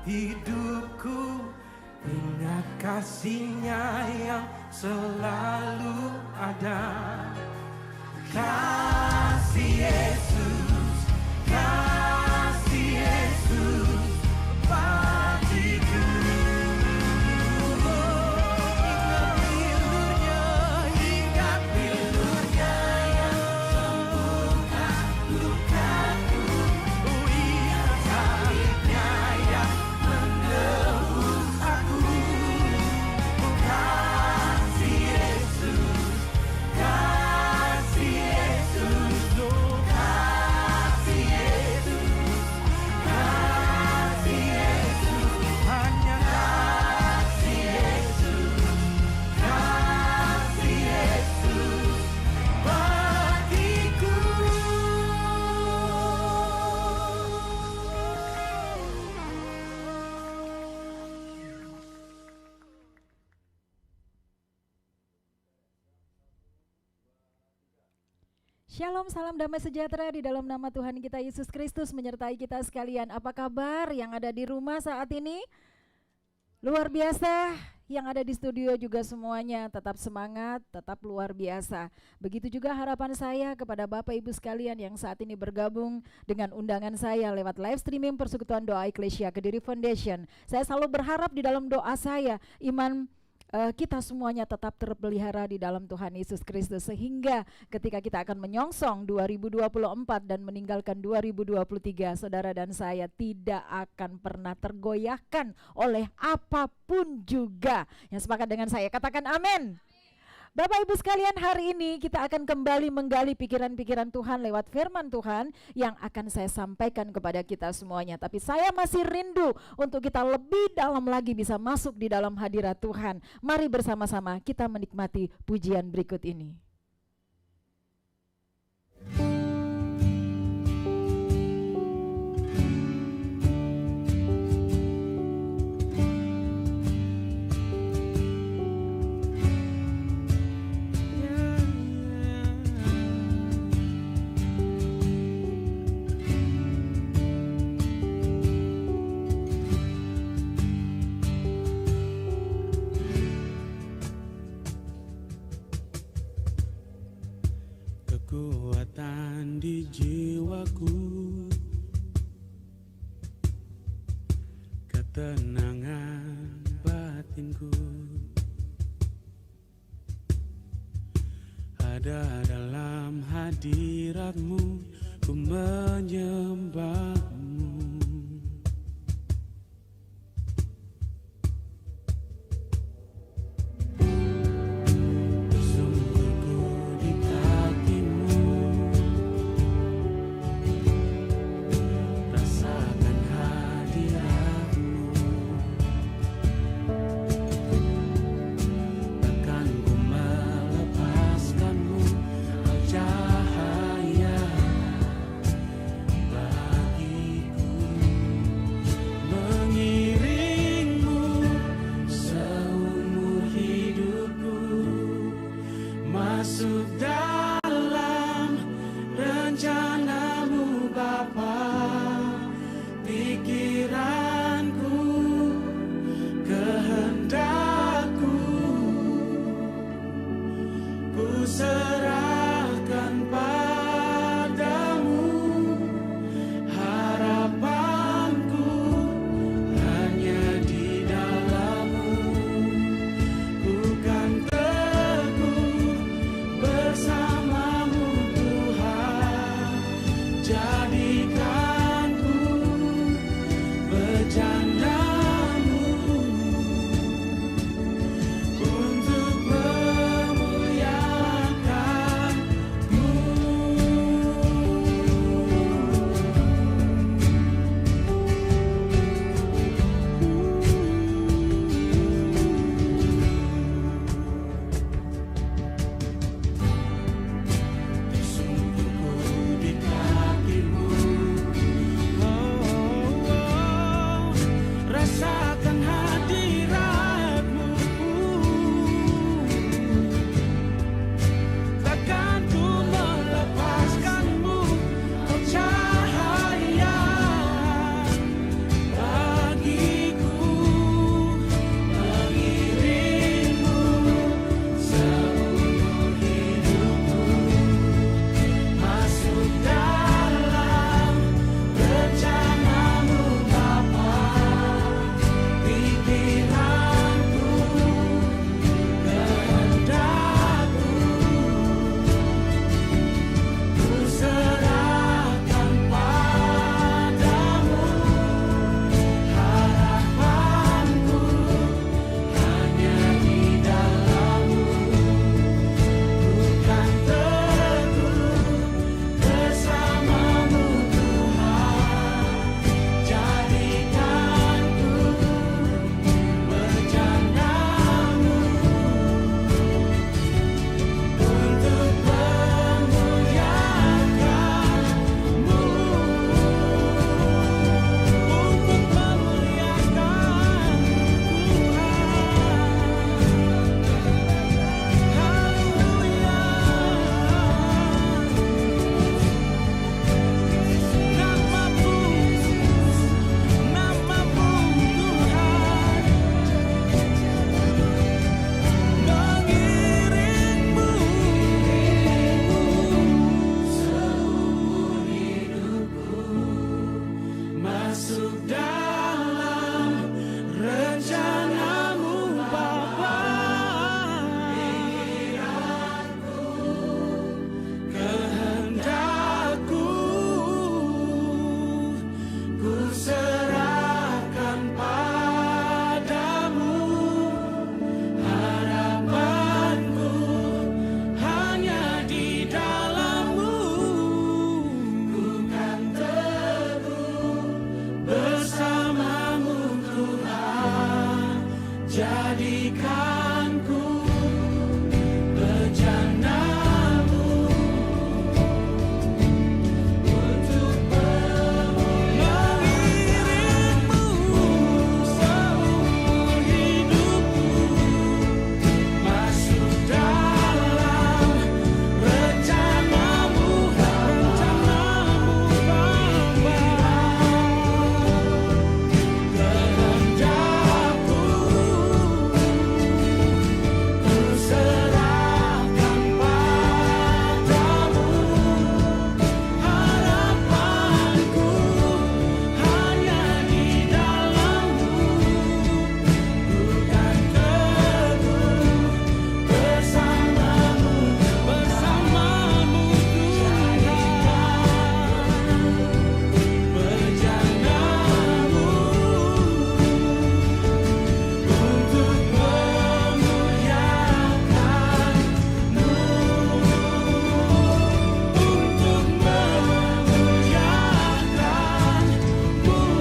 hidupku, ingat kasih-Nya yang selalu ada. Kasih Yesus, kasih Yesus bagiku. Ingat pilu-Nya yang sembuhkan lukaku. Ingat salib-Nya yang menebus aku. Kasih Yesus, kasih Yesus, oh kasih Yesus, kasih Yesus, hanya kasih Yesus, kasih Yesus bagiku. Shalom, salam damai sejahtera di dalam nama Tuhan kita Yesus Kristus menyertai kita sekalian. Apa kabar yang ada di rumah saat ini? Luar biasa, yang ada di studio juga semuanya tetap semangat, tetap luar biasa. Begitu juga harapan saya kepada Bapak Ibu sekalian yang saat ini bergabung dengan undangan saya lewat live streaming Persekutuan Doa Eklesia Kediri Foundation. Saya selalu berharap di dalam doa saya, iman kita semuanya tetap terpelihara di dalam Tuhan Yesus Kristus, sehingga ketika kita akan menyongsong 2024 dan meninggalkan 2023, saudara dan saya tidak akan pernah tergoyahkan oleh apapun juga. Yang sepakat dengan saya katakan amin. Bapak Ibu sekalian, hari ini kita akan kembali menggali pikiran-pikiran Tuhan lewat firman Tuhan yang akan saya sampaikan kepada kita semuanya. Tapi saya masih rindu untuk kita lebih dalam lagi bisa masuk di dalam hadirat Tuhan. Mari bersama-sama kita menikmati pujian berikut ini. Kekuatan di jiwaku, ketenangan batinku, ada dalam hadirat-Mu, ku menyembah-Mu. Cahaya bagi masuk dalam rencanamu Bapa. Kehendakku ku serahkan padamu, harapanku hanya di dalam-Mu. Ku kan teguh bersama-Mu Tuhan, jadikanku bejana-Mu untuk mengiringmu seumur hidupku. Masuk dalam rencanamu Bapa. Kehendakku ku serahkan padamu, harapanku hanya di dalam-Mu. Ku kan teguh bersama-Mu Tuhan, bejana-Mu untuk memuliakan-Mu, untuk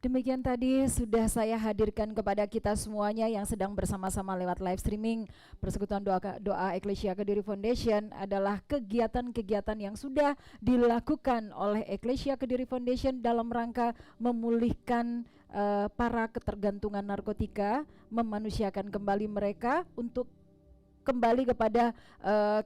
Demikian tadi sudah saya hadirkan kepada kita semuanya yang sedang bersama-sama lewat live streaming Persekutuan Doa Eklesia Kediri Foundation. Adalah kegiatan-kegiatan yang sudah dilakukan oleh Eklesia Kediri Foundation dalam rangka memulihkan para ketergantungan narkotika, memanusiakan kembali mereka untuk kembali kepada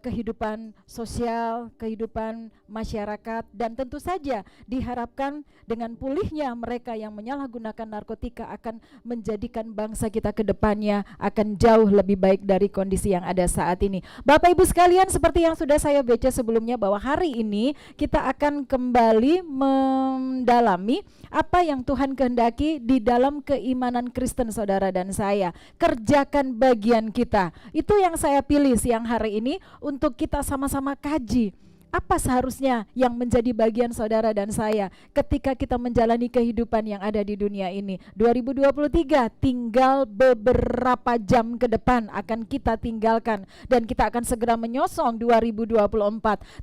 kehidupan sosial, kehidupan masyarakat, dan tentu saja diharapkan dengan pulihnya mereka yang menyalahgunakan narkotika akan menjadikan bangsa kita ke depannya akan jauh lebih baik dari kondisi yang ada saat ini. Bapak Ibu sekalian, seperti yang sudah saya baca sebelumnya bahwa hari ini kita akan kembali mendalami apa yang Tuhan kehendaki di dalam keimanan Kristen saudara dan saya. Kerjakan bagian kita. Itu yang saya pilih siang hari ini untuk kita sama-sama kaji. Apa seharusnya yang menjadi bagian saudara dan saya ketika kita menjalani kehidupan yang ada di dunia ini. 2023 tinggal beberapa jam ke depan akan kita tinggalkan dan kita akan segera menyosong 2024.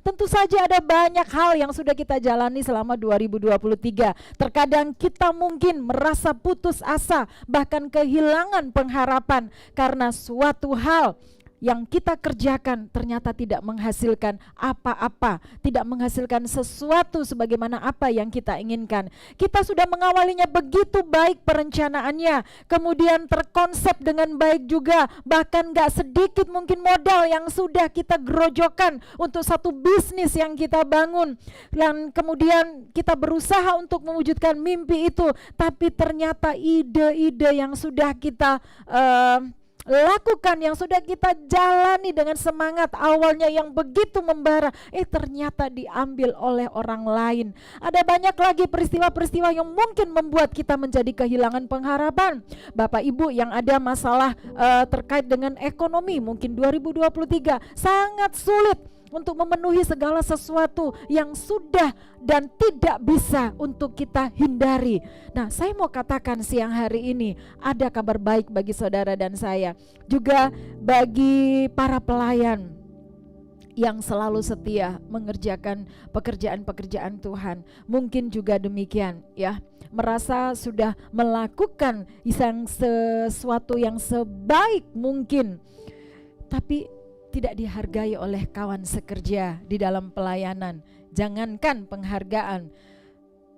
Tentu saja ada banyak hal yang sudah kita jalani selama 2023. Terkadang kita mungkin merasa putus asa, bahkan kehilangan pengharapan karena suatu hal yang kita kerjakan ternyata tidak menghasilkan apa-apa, tidak menghasilkan sesuatu sebagaimana apa yang kita inginkan. Kita sudah mengawalinya begitu baik perencanaannya, kemudian terkonsep dengan baik juga, bahkan gak sedikit mungkin modal yang sudah kita gerojokkan untuk satu bisnis yang kita bangun, dan kemudian kita berusaha untuk mewujudkan mimpi itu, tapi ternyata ide-ide yang sudah kita lakukan, yang sudah kita jalani dengan semangat awalnya yang begitu membara, ternyata diambil oleh orang lain. Ada banyak lagi peristiwa-peristiwa yang mungkin membuat kita menjadi kehilangan pengharapan. Bapak Ibu yang ada masalah terkait dengan ekonomi, mungkin 2023 sangat sulit untuk memenuhi segala sesuatu yang sudah dan tidak bisa untuk kita hindari. Nah, saya mau katakan siang hari ini ada kabar baik bagi saudara dan saya, juga bagi para pelayan yang selalu setia mengerjakan pekerjaan-pekerjaan Tuhan. Mungkin juga demikian ya, merasa sudah melakukan sesuatu yang sebaik mungkin, tapi tidak dihargai oleh kawan sekerja di dalam pelayanan. Jangankan penghargaan,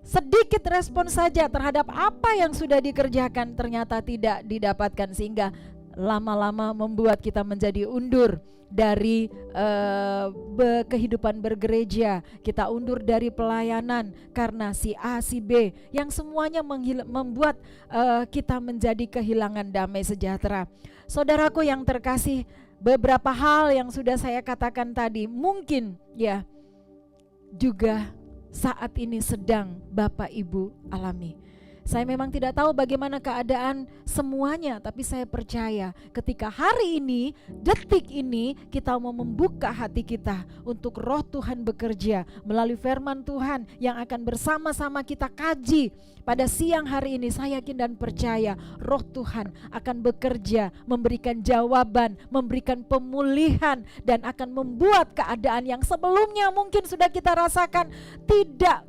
sedikit respon saja terhadap apa yang sudah dikerjakan ternyata tidak didapatkan, sehingga lama-lama membuat kita menjadi undur dari kehidupan bergereja, kita undur dari pelayanan karena si A, si B, yang semuanya membuat kita menjadi kehilangan damai sejahtera. Saudaraku yang terkasih, beberapa hal yang sudah saya katakan tadi mungkin ya juga saat ini sedang Bapak Ibu alami. Saya memang tidak tahu bagaimana keadaan semuanya, tapi saya percaya ketika hari ini, detik ini, kita mau membuka hati kita untuk Roh Tuhan bekerja melalui firman Tuhan yang akan bersama-sama kita kaji pada siang hari ini. Saya yakin dan percaya Roh Tuhan akan bekerja, memberikan jawaban, memberikan pemulihan, dan akan membuat keadaan yang sebelumnya mungkin sudah kita rasakan tidak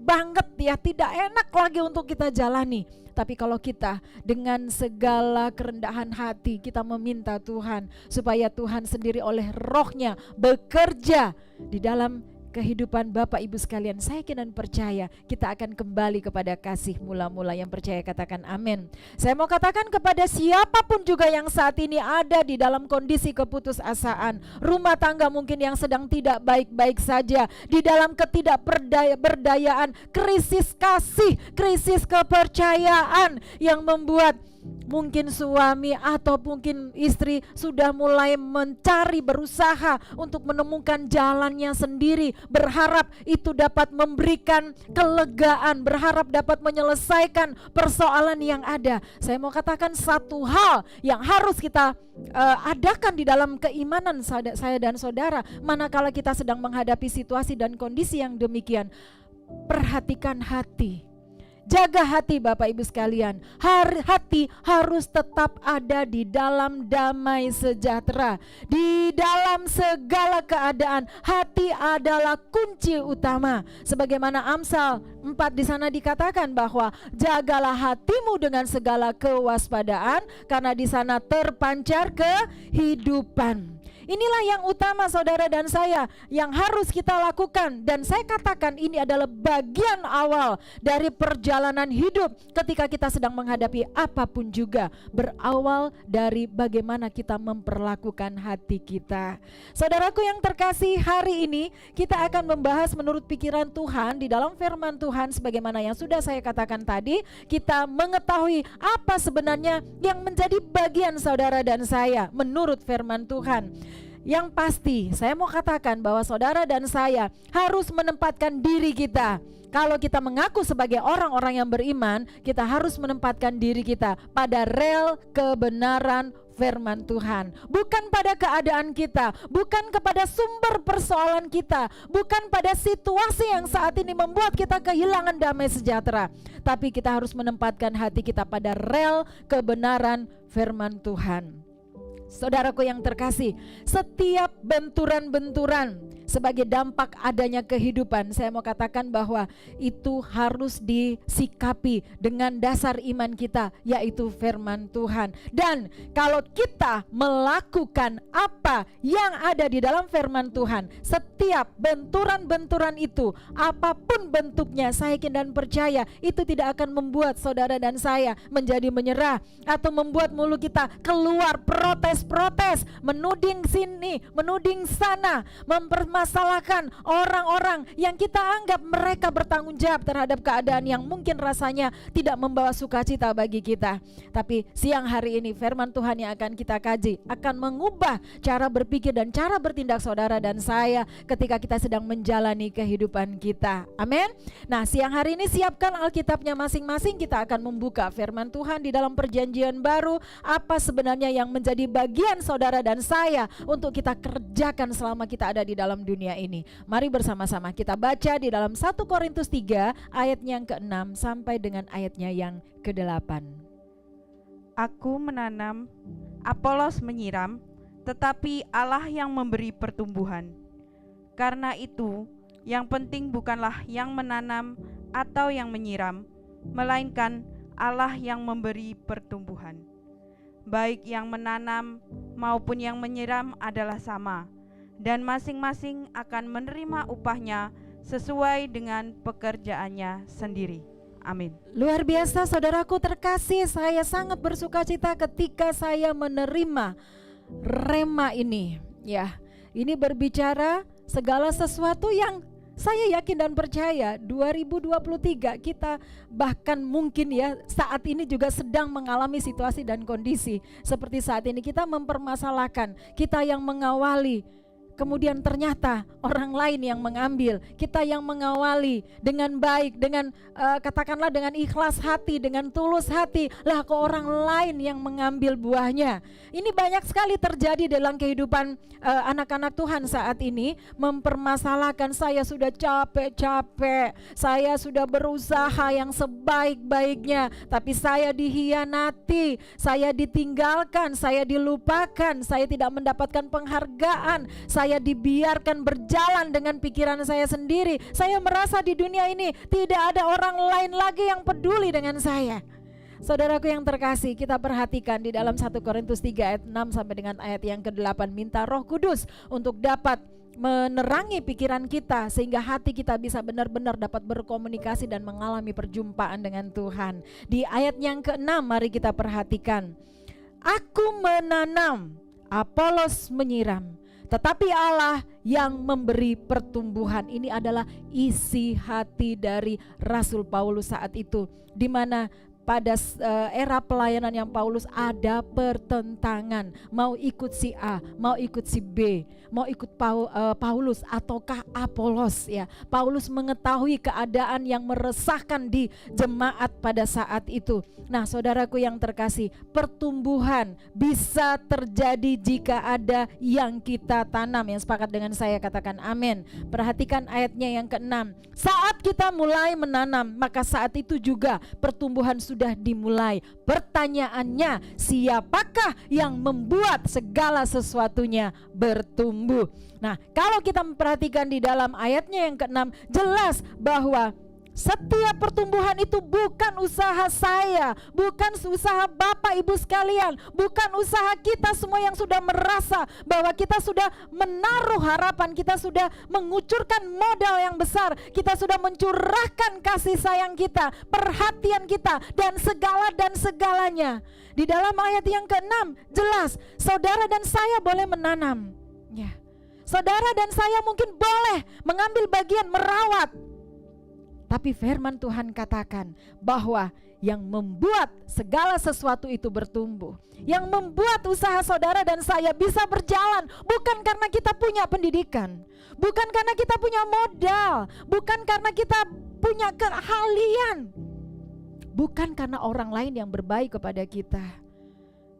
banget ya, tidak enak lagi untuk kita jalani. Tapi kalau kita dengan segala kerendahan hati kita meminta Tuhan supaya Tuhan sendiri oleh Roh-Nya bekerja di dalam kehidupan Bapak Ibu sekalian, saya yakin dan percaya kita akan kembali kepada kasih mula-mula. Yang percaya katakan amin. Saya mau katakan kepada siapapun juga yang saat ini ada di dalam kondisi keputusasaan, rumah tangga mungkin yang sedang tidak baik-baik saja, di dalam ketidakberdayaan, krisis kasih, krisis kepercayaan yang membuat mungkin suami atau mungkin istri sudah mulai mencari, berusaha untuk menemukan jalannya sendiri, berharap itu dapat memberikan kelegaan, berharap dapat menyelesaikan persoalan yang ada. Saya mau katakan satu hal yang harus kita adakan di dalam keimanan saya dan saudara, manakala kita sedang menghadapi situasi dan kondisi yang demikian. Perhatikan hati. Jaga hati Bapak Ibu sekalian. Hati harus tetap ada di dalam damai sejahtera. Di dalam segala keadaan, hati adalah kunci utama. Sebagaimana Amsal 4 di sana dikatakan bahwa jagalah hatimu dengan segala kewaspadaan, karena di sana terpancar kehidupan. Inilah yang utama saudara dan saya yang harus kita lakukan, dan saya katakan ini adalah bagian awal dari perjalanan hidup ketika kita sedang menghadapi apapun juga, berawal dari bagaimana kita memperlakukan hati kita. Saudaraku yang terkasih, hari ini kita akan membahas menurut pikiran Tuhan di dalam firman Tuhan. Sebagaimana yang sudah saya katakan tadi, kita mengetahui apa sebenarnya yang menjadi bagian saudara dan saya menurut firman Tuhan. Yang pasti saya mau katakan bahwa saudara dan saya harus menempatkan diri kita. Kalau kita mengaku sebagai orang-orang yang beriman, kita harus menempatkan diri kita pada rel kebenaran firman Tuhan, bukan pada keadaan kita, bukan kepada sumber persoalan kita, bukan pada situasi yang saat ini membuat kita kehilangan damai sejahtera, tapi kita harus menempatkan hati kita pada rel kebenaran firman Tuhan. Saudaraku yang terkasih, setiap benturan-benturan sebagai dampak adanya kehidupan, saya mau katakan bahwa itu harus disikapi dengan dasar iman kita, yaitu firman Tuhan. Dan kalau kita melakukan apa yang ada di dalam firman Tuhan, setiap benturan-benturan itu, apapun bentuknya, saya yakin dan percaya itu tidak akan membuat saudara dan saya menjadi menyerah atau membuat mulut kita keluar protes, menuding sini, menuding sana, mempermasalahkan orang-orang yang kita anggap mereka bertanggung jawab terhadap keadaan yang mungkin rasanya tidak membawa sukacita bagi kita. Tapi siang hari ini firman Tuhan yang akan kita kaji akan mengubah cara berpikir dan cara bertindak saudara dan saya ketika kita sedang menjalani kehidupan kita. Amin. Nah, siang hari ini siapkan Alkitabnya masing-masing. Kita akan membuka firman Tuhan di dalam perjanjian baru. Apa sebenarnya yang menjadi bagian saudara dan saya untuk kita kerjakan selama kita ada di dalam dunia ini. Mari bersama-sama kita baca di dalam 1 Korintus 3 ayatnya yang ke-6 sampai dengan ayatnya yang ke-8. Aku menanam, Apolos menyiram, tetapi Allah yang memberi pertumbuhan. Karena itu, yang penting bukanlah yang menanam atau yang menyiram, melainkan Allah yang memberi pertumbuhan. Baik yang menanam maupun yang menyiram adalah sama, dan masing-masing akan menerima upahnya sesuai dengan pekerjaannya sendiri. Amin. Luar biasa saudaraku terkasih, saya sangat bersuka cita ketika saya menerima rema ini. Ya, ini berbicara segala sesuatu yang saya yakin dan percaya 2023 kita bahkan mungkin ya saat ini juga sedang mengalami situasi dan kondisi seperti saat ini. Kita mempermasalahkan, kita yang mengawali, kemudian ternyata orang lain yang mengambil, kita yang mengawali dengan baik, dengan katakanlah dengan ikhlas hati, dengan tulus hati, lah kok orang lain yang mengambil buahnya. Ini banyak sekali terjadi dalam kehidupan anak-anak Tuhan saat ini, mempermasalahkan saya sudah capek-capek, saya sudah berusaha yang sebaik-baiknya, tapi saya dihianati, saya ditinggalkan, saya dilupakan, saya tidak mendapatkan penghargaan, saya dibiarkan berjalan dengan pikiran saya sendiri. Saya merasa di dunia ini tidak ada orang lain lagi yang peduli dengan saya. Saudaraku yang terkasih, kita perhatikan di dalam 1 Korintus 3 ayat 6 sampai dengan ayat yang ke-8. Minta Roh Kudus untuk dapat menerangi pikiran kita sehingga hati kita bisa benar-benar dapat berkomunikasi dan mengalami perjumpaan dengan Tuhan. Di ayat yang ke-6 mari kita perhatikan. Aku menanam, Apolos menyiram, tetapi Allah yang memberi pertumbuhan. Ini adalah isi hati dari Rasul Paulus saat itu, di mana pada era pelayanan yang Paulus ada pertentangan, mau ikut si A, mau ikut si B, mau ikut Paulus ataukah Apolos ya. Paulus mengetahui keadaan yang meresahkan di jemaat pada saat itu. Nah, saudaraku yang terkasih, pertumbuhan bisa terjadi jika ada yang kita tanam. Yang sepakat dengan saya katakan amin. Perhatikan ayatnya yang ke-6. Saat kita mulai menanam, maka saat itu juga pertumbuhan sudah dimulai. Pertanyaannya, siapakah yang membuat segala sesuatunya bertumbuh? Nah, kalau kita memperhatikan di dalam ayatnya yang ke-6, jelas bahwa setiap pertumbuhan itu bukan usaha saya, bukan usaha Bapak Ibu sekalian, bukan usaha kita semua yang sudah merasa bahwa kita sudah menaruh harapan, kita sudah mengucurkan modal yang besar, kita sudah mencurahkan kasih sayang kita, perhatian kita, dan segalanya. Di dalam ayat yang ke-6 jelas, saudara dan saya boleh menanam. Ya. Saudara dan saya mungkin boleh mengambil bagian merawat. Tapi firman Tuhan katakan bahwa yang membuat segala sesuatu itu bertumbuh, yang membuat usaha saudara dan saya bisa berjalan, bukan karena kita punya pendidikan, bukan karena kita punya modal, bukan karena kita punya keahlian, bukan karena orang lain yang berbaik kepada kita.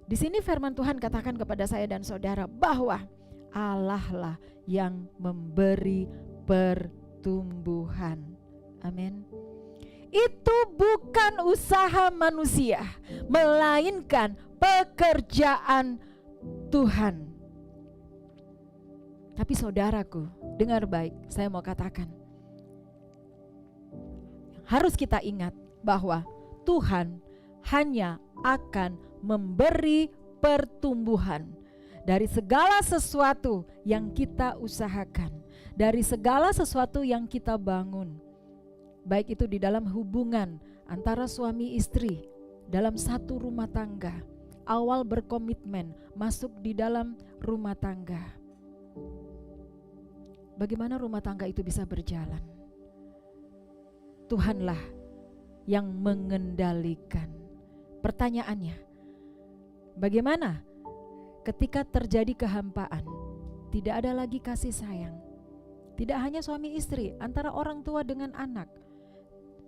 Di sini firman Tuhan katakan kepada saya dan saudara bahwa Allah lah yang memberi pertumbuhan. Amin. Itu bukan usaha manusia, melainkan pekerjaan Tuhan. Tapi saudaraku, dengar baik, saya mau katakan, harus kita ingat bahwa Tuhan hanya akan memberi pertumbuhan dari segala sesuatu yang kita usahakan, dari segala sesuatu yang kita bangun. Baik itu di dalam hubungan antara suami istri, dalam satu rumah tangga, awal berkomitmen masuk di dalam rumah tangga. Bagaimana rumah tangga itu bisa berjalan? Tuhanlah yang mengendalikan. Pertanyaannya, bagaimana ketika terjadi kehampaan, tidak ada lagi kasih sayang? Tidak hanya suami istri, antara orang tua dengan anak.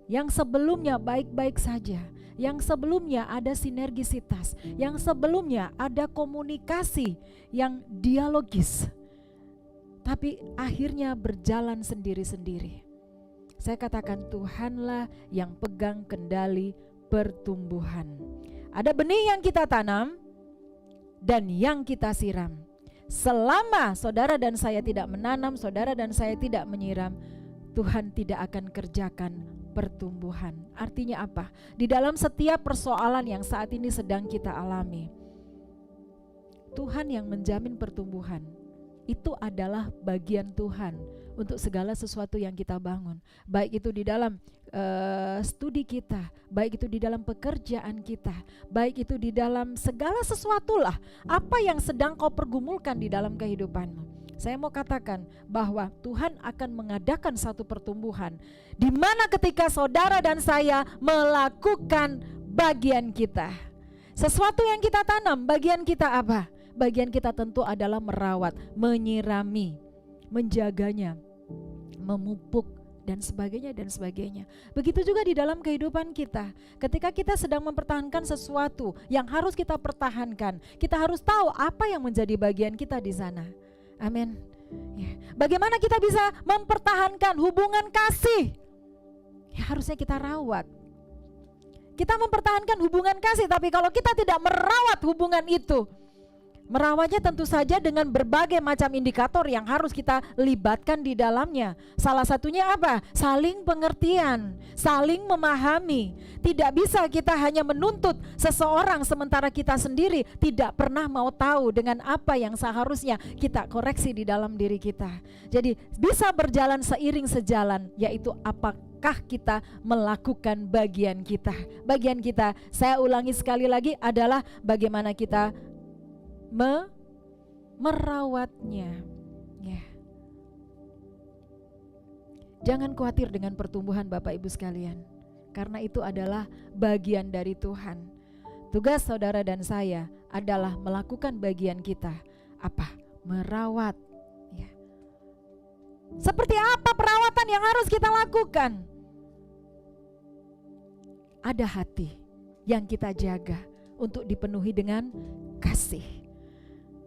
Yang sebelumnya baik-baik saja, yang sebelumnya ada sinergisitas, yang sebelumnya ada komunikasi yang dialogis, tapi akhirnya berjalan sendiri-sendiri. Saya katakan Tuhanlah yang pegang kendali pertumbuhan. Ada benih yang kita tanam dan yang kita siram. Selama saudara dan saya tidak menanam, saudara dan saya tidak menyiram, Tuhan tidak akan kerjakan pertumbuhan. Artinya apa? Di dalam setiap persoalan yang saat ini sedang kita alami, Tuhan yang menjamin pertumbuhan. itu adalah bagian Tuhan untuk segala sesuatu yang kita bangun, baik itu di dalam studi kita, baik itu di dalam pekerjaan kita, baik itu di dalam segala sesuatu lah apa yang sedang kau pergumulkan di dalam kehidupanmu. Saya mau katakan bahwa Tuhan akan mengadakan satu pertumbuhan di mana ketika saudara dan saya melakukan bagian kita. Sesuatu yang kita tanam, bagian kita apa? Bagian kita tentu adalah merawat, menyirami, menjaganya, memupuk, dan sebagainya dan sebagainya. Begitu juga di dalam kehidupan kita. Ketika kita sedang mempertahankan sesuatu yang harus kita pertahankan, kita harus tahu apa yang menjadi bagian kita di sana. Amin. Ya. Bagaimana kita bisa mempertahankan hubungan kasih? Ya, harusnya kita rawat. Kita mempertahankan hubungan kasih, tapi kalau kita tidak merawat hubungan itu, merawatnya tentu saja dengan berbagai macam indikator yang harus kita libatkan di dalamnya. Salah satunya apa? Saling pengertian, saling memahami. Tidak bisa kita hanya menuntut seseorang sementara kita sendiri tidak pernah mau tahu dengan apa yang seharusnya kita koreksi di dalam diri kita. Jadi bisa berjalan seiring sejalan, yaitu apakah kita melakukan bagian kita. Bagian kita, saya ulangi sekali lagi, adalah bagaimana kita merawatnya. Ya. Jangan khawatir dengan pertumbuhan Bapak Ibu sekalian, karena itu adalah bagian dari Tuhan. Tugas saudara dan saya adalah melakukan bagian kita. Apa? Merawat. Ya. Seperti apa perawatan yang harus kita lakukan? Ada hati yang kita jaga untuk dipenuhi dengan kasih.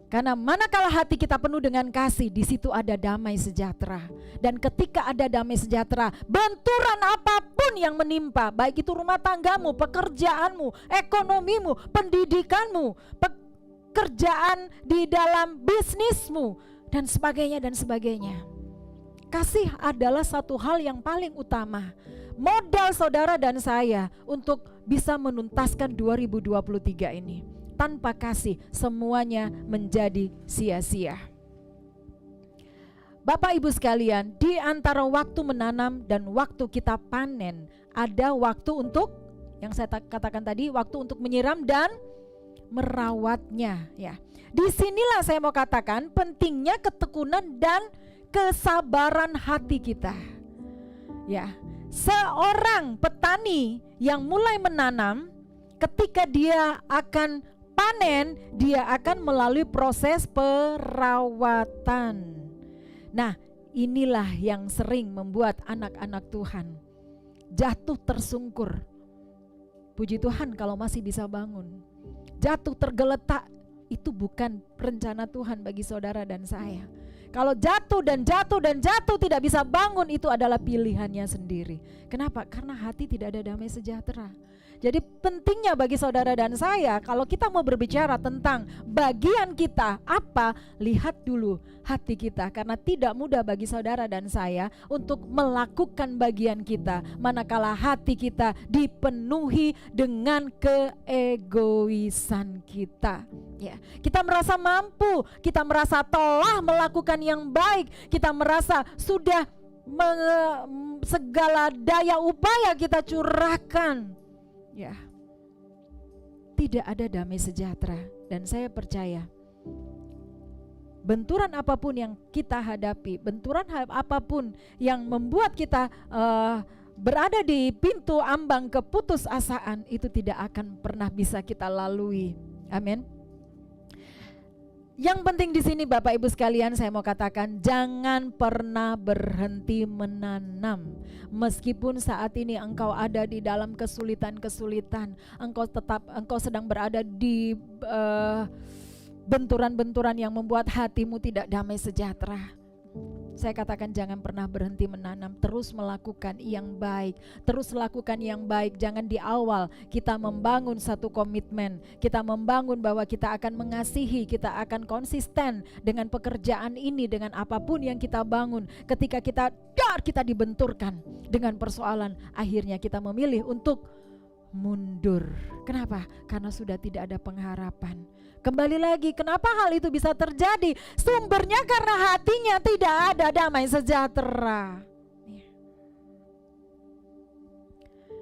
Karena manakala hati kita penuh dengan kasih, di situ ada damai sejahtera. Dan ketika ada damai sejahtera, benturan apapun yang menimpa, baik itu rumah tanggamu, pekerjaanmu, ekonomimu, pendidikanmu, pekerjaan di dalam bisnismu, dan sebagainya dan sebagainya. Kasih adalah satu hal yang paling utama. Modal saudara dan saya untuk bisa menuntaskan 2023 ini. Tanpa kasih semuanya menjadi sia-sia. Bapak Ibu sekalian, di antara waktu menanam dan waktu kita panen, ada waktu untuk, yang saya katakan tadi, waktu untuk menyiram dan merawatnya. Ya, disinilah saya mau katakan pentingnya ketekunan dan kesabaran hati kita. Ya, seorang petani yang mulai menanam, ketika dia akan panen, dia akan melalui proses perawatan. Nah, inilah yang sering membuat anak-anak Tuhan jatuh tersungkur. Puji Tuhan kalau masih bisa bangun. Jatuh tergeletak itu bukan rencana Tuhan bagi saudara dan saya. Kalau jatuh dan jatuh dan jatuh tidak bisa bangun, itu adalah pilihannya sendiri. Kenapa? Karena hati tidak ada damai sejahtera. Jadi pentingnya bagi saudara dan saya, kalau kita mau berbicara tentang bagian kita apa, lihat dulu hati kita. Karena tidak mudah bagi saudara dan saya untuk melakukan bagian kita manakala hati kita dipenuhi dengan keegoisan kita. Ya, kita merasa mampu, kita merasa telah melakukan yang baik, kita merasa sudah segala daya upaya kita curahkan. Ya, tidak ada damai sejahtera. Dan saya percaya benturan apapun yang kita hadapi, benturan apapun yang membuat kita berada di pintu ambang keputusasaan, itu tidak akan pernah bisa kita lalui. Amin. Yang penting di sini Bapak Ibu sekalian, saya mau katakan jangan pernah berhenti menanam. Meskipun saat ini engkau ada di dalam kesulitan-kesulitan, engkau sedang berada di benturan-benturan yang membuat hatimu tidak damai sejahtera. Saya katakan jangan pernah berhenti menanam, terus melakukan yang baik, terus lakukan yang baik. Jangan di awal kita membangun satu komitmen, kita membangun bahwa kita akan mengasihi, kita akan konsisten dengan pekerjaan ini, dengan apapun yang kita bangun. Ketika kita dibenturkan dengan persoalan, akhirnya kita memilih untuk mundur. Kenapa? Karena sudah tidak ada pengharapan. Kembali lagi, kenapa hal itu bisa terjadi? Sumbernya karena hatinya tidak ada damai sejahtera.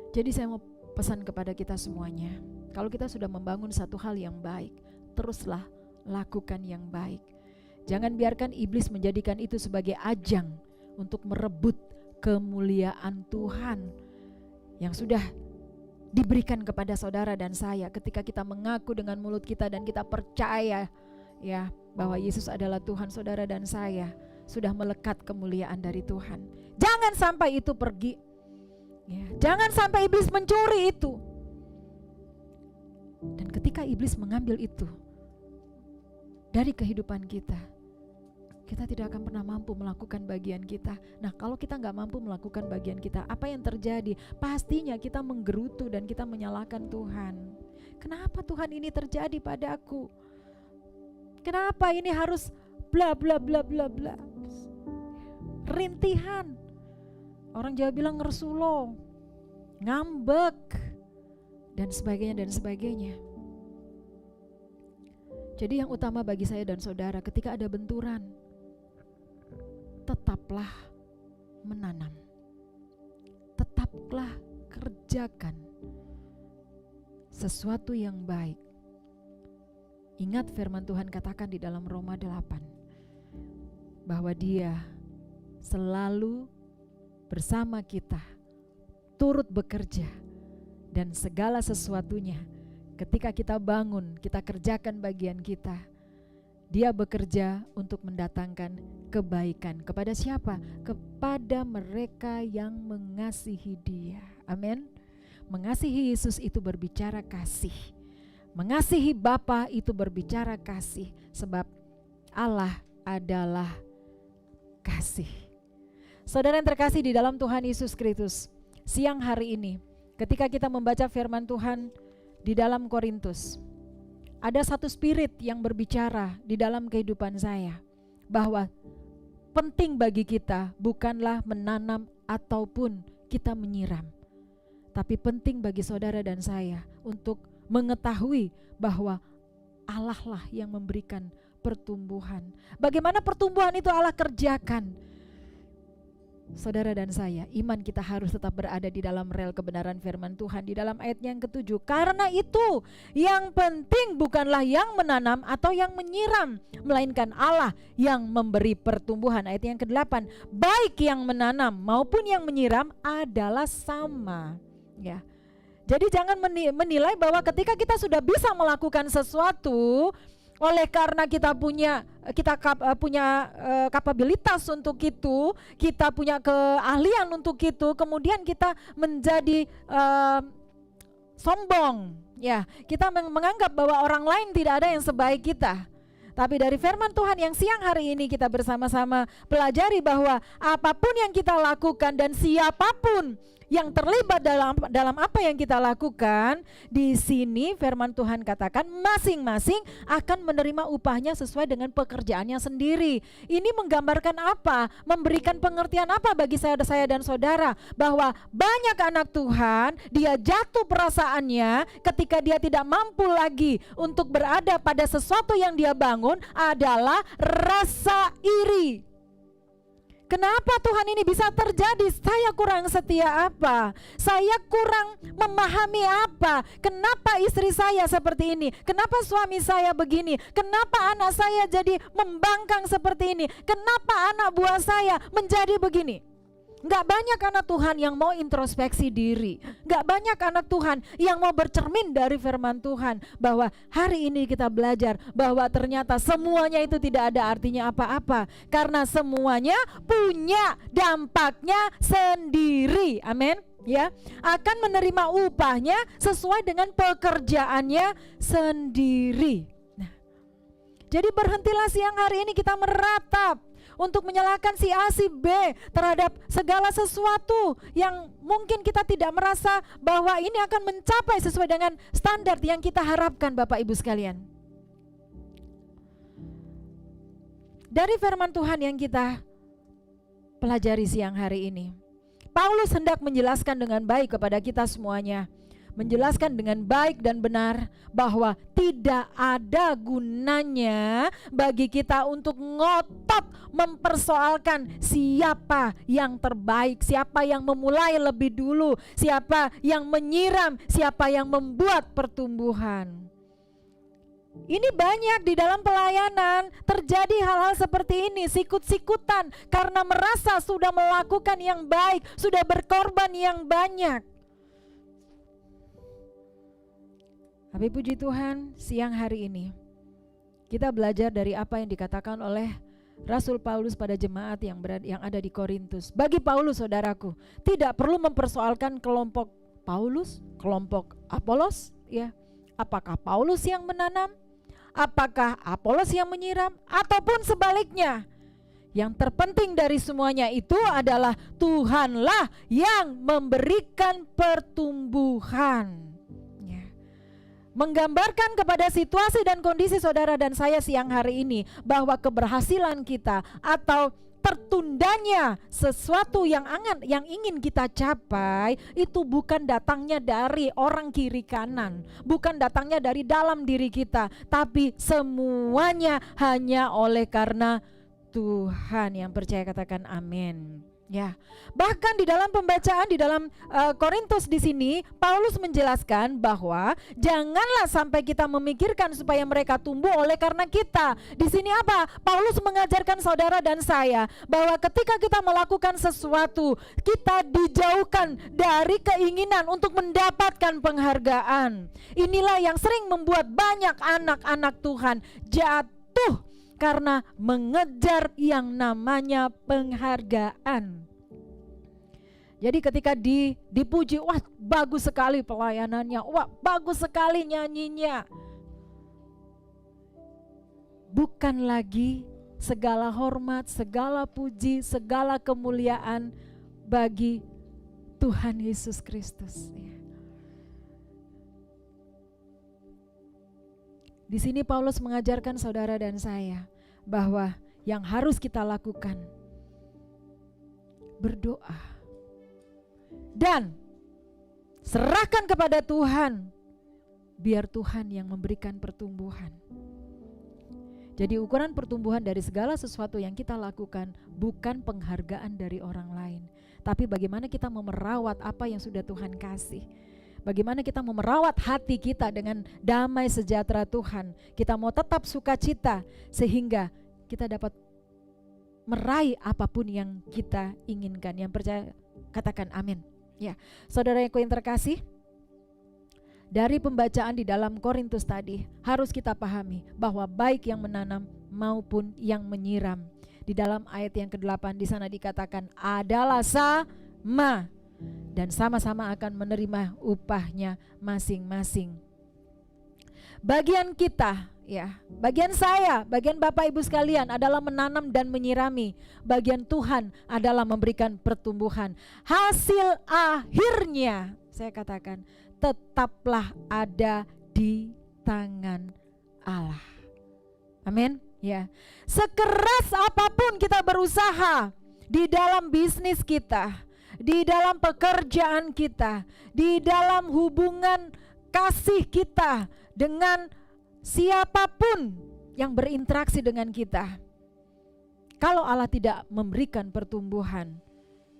Jadi saya mau pesan kepada kita semuanya, kalau kita sudah membangun satu hal yang baik, teruslah lakukan yang baik. Jangan biarkan iblis menjadikan itu sebagai ajang untuk merebut kemuliaan Tuhan yang sudah diberikan kepada saudara dan saya ketika kita mengaku dengan mulut kita dan kita percaya ya bahwa Yesus adalah Tuhan. Saudara dan saya sudah melekat kemuliaan dari Tuhan. Jangan sampai itu pergi ya. Jangan sampai iblis mencuri itu. Dan ketika iblis mengambil itu dari kehidupan kita, kita tidak akan pernah mampu melakukan bagian kita. Nah, kalau kita nggak mampu melakukan bagian kita, apa yang terjadi? Pastinya kita menggerutu dan kita menyalahkan Tuhan. Kenapa Tuhan ini terjadi padaku? Kenapa ini harus bla bla bla bla bla? Rintihan. Orang Jawa bilang ngersulo, ngambek, dan sebagainya dan sebagainya. Jadi yang utama bagi saya dan saudara ketika ada benturan, tetaplah menanam, tetaplah kerjakan sesuatu yang baik. Ingat firman Tuhan katakan di dalam Roma 8 bahwa Dia selalu bersama kita, turut bekerja, dan segala sesuatunya ketika kita bangun, kita kerjakan bagian kita, Dia bekerja untuk mendatangkan kebaikan. Kepada siapa? Kepada mereka yang mengasihi Dia. Amin. Mengasihi Yesus itu berbicara kasih. Mengasihi Bapa itu berbicara kasih. Sebab Allah adalah kasih. Saudara yang terkasih di dalam Tuhan Yesus Kristus, siang hari ini ketika kita membaca firman Tuhan di dalam Korintus, ada satu spirit yang berbicara di dalam kehidupan saya bahwa penting bagi kita bukanlah menanam ataupun kita menyiram, tapi penting bagi saudara dan saya untuk mengetahui bahwa Allah lah yang memberikan pertumbuhan. Bagaimana pertumbuhan itu Allah kerjakan? Saudara dan saya, iman kita harus tetap berada di dalam rel kebenaran firman Tuhan di dalam ayat yang ke-7. Karena itu yang penting bukanlah yang menanam atau yang menyiram, melainkan Allah yang memberi pertumbuhan. Ayat yang ke-8, baik yang menanam maupun yang menyiram adalah sama. Ya. Jadi jangan menilai bahwa ketika kita sudah bisa melakukan sesuatu, oleh karena kita punya kapabilitas untuk itu, kita punya keahlian untuk itu, kemudian kita menjadi sombong, ya, kita menganggap bahwa orang lain tidak ada yang sebaik kita. Tapi dari firman Tuhan yang siang hari ini kita bersama-sama pelajari bahwa apapun yang kita lakukan dan siapapun yang terlibat dalam apa yang kita lakukan, di sini firman Tuhan katakan masing-masing akan menerima upahnya sesuai dengan pekerjaannya sendiri. Ini menggambarkan apa? Memberikan pengertian apa bagi saya dan saudara? Bahwa banyak anak Tuhan, dia jatuh perasaannya ketika dia tidak mampu lagi untuk berada pada sesuatu yang dia bangun adalah rasa iri. Kenapa Tuhan ini bisa terjadi? Saya kurang setia apa? Saya kurang memahami apa? Kenapa istri saya seperti ini? Kenapa suami saya begini? Kenapa anak saya jadi membangkang seperti ini? Kenapa anak buah saya menjadi begini? Gak banyak anak Tuhan yang mau introspeksi diri. Gak banyak anak Tuhan yang mau bercermin dari firman Tuhan. Bahwa hari ini kita belajar bahwa ternyata semuanya itu tidak ada artinya apa-apa. Karena semuanya punya dampaknya sendiri. Amin. Ya, akan menerima upahnya sesuai dengan pekerjaannya sendiri. Nah, jadi berhentilah siang hari ini kita meratap untuk menyalahkan si A, si B terhadap segala sesuatu yang mungkin kita tidak merasa bahwa ini akan mencapai sesuai dengan standar yang kita harapkan, Bapak Ibu sekalian. Dari firman Tuhan yang kita pelajari siang hari ini, Paulus hendak menjelaskan dengan baik kepada kita semuanya menjelaskan dengan baik dan benar bahwa tidak ada gunanya bagi kita untuk ngotot mempersoalkan siapa yang terbaik, siapa yang memulai lebih dulu, siapa yang menyiram, siapa yang membuat pertumbuhan. Ini banyak di dalam pelayanan terjadi hal-hal seperti ini, sikut-sikutan karena merasa sudah melakukan yang baik, sudah berkorban yang banyak. Tapi puji Tuhan, siang hari ini kita belajar dari apa yang dikatakan oleh Rasul Paulus pada jemaat yang ada di Korintus. Bagi Paulus, saudaraku, tidak perlu mempersoalkan kelompok Paulus, kelompok Apolos, ya. Apakah Paulus yang menanam? Apakah Apolos yang menyiram? Ataupun sebaliknya? Yang terpenting dari semuanya itu adalah Tuhanlah yang memberikan pertumbuhan. Ya. Menggambarkan kepada situasi dan kondisi saudara dan saya siang hari ini bahwa keberhasilan kita atau tertundanya sesuatu yang ingin kita capai itu bukan datangnya dari orang kiri kanan, bukan datangnya dari dalam diri kita, tapi semuanya hanya oleh karena Tuhan. Yang percaya katakan amin. Ya, bahkan di dalam pembacaan di dalam Korintus di sini Paulus menjelaskan bahwa janganlah sampai kita memikirkan supaya mereka tumbuh oleh karena kita. Di sini apa? Paulus mengajarkan saudara dan saya bahwa ketika kita melakukan sesuatu, kita dijauhkan dari keinginan untuk mendapatkan penghargaan. Inilah yang sering membuat banyak anak-anak Tuhan jatuh karena mengejar yang namanya penghargaan. Jadi ketika dipuji, wah bagus sekali pelayanannya, wah bagus sekali nyanyinya. Bukan lagi segala hormat, segala puji, segala kemuliaan bagi Tuhan Yesus Kristus. Di sini Paulus mengajarkan saudara dan saya bahwa yang harus kita lakukan berdoa dan serahkan kepada Tuhan, biar Tuhan yang memberikan pertumbuhan. Jadi ukuran pertumbuhan dari segala sesuatu yang kita lakukan bukan penghargaan dari orang lain, tapi bagaimana kita memerawat apa yang sudah Tuhan kasih. Bagaimana kita mau merawat hati kita dengan damai sejahtera Tuhan. Kita mau tetap sukacita sehingga kita dapat meraih apapun yang kita inginkan. Yang percaya katakan amin. Ya, saudara yang terkasih, dari pembacaan di dalam Korintus tadi harus kita pahami bahwa baik yang menanam maupun yang menyiram. Di dalam ayat yang ke-8 di sana dikatakan adalah sama dan sama-sama akan menerima upahnya masing-masing. Bagian kita, ya, bagian saya, bagian Bapak Ibu sekalian adalah menanam dan menyirami. Bagian Tuhan adalah memberikan pertumbuhan. Hasil akhirnya, saya katakan, tetaplah ada di tangan Allah. Amin. Ya, sekeras apapun kita berusaha di dalam bisnis kita, di dalam pekerjaan kita, di dalam hubungan kasih kita dengan siapapun yang berinteraksi dengan kita, kalau Allah tidak memberikan pertumbuhan,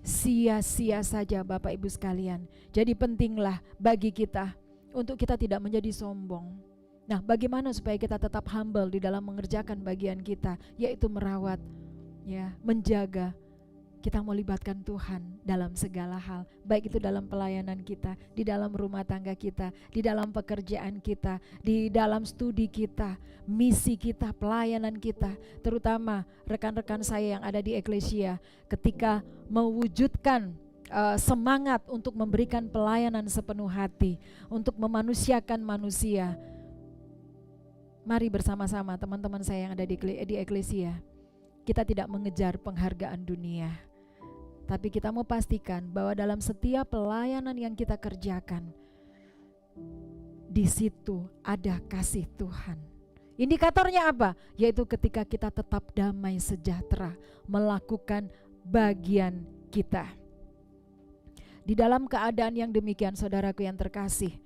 sia-sia saja Bapak Ibu sekalian. Jadi pentinglah bagi kita untuk kita tidak menjadi sombong. Nah, bagaimana supaya kita tetap humble di dalam mengerjakan bagian kita, yaitu merawat, ya, menjaga. Kita mau libatkan Tuhan dalam segala hal, baik itu dalam pelayanan kita, di dalam rumah tangga kita, di dalam pekerjaan kita, di dalam studi kita, misi kita, pelayanan kita. Terutama rekan-rekan saya yang ada di Eklesia, ketika mewujudkan semangat untuk memberikan pelayanan sepenuh hati, untuk memanusiakan manusia. Mari bersama-sama teman-teman saya yang ada di Eklesia, kita tidak mengejar penghargaan dunia, tapi kita mau pastikan bahwa dalam setiap pelayanan yang kita kerjakan, di situ ada kasih Tuhan. Indikatornya apa? Yaitu ketika kita tetap damai sejahtera, melakukan bagian kita. Di dalam keadaan yang demikian, saudaraku yang terkasih,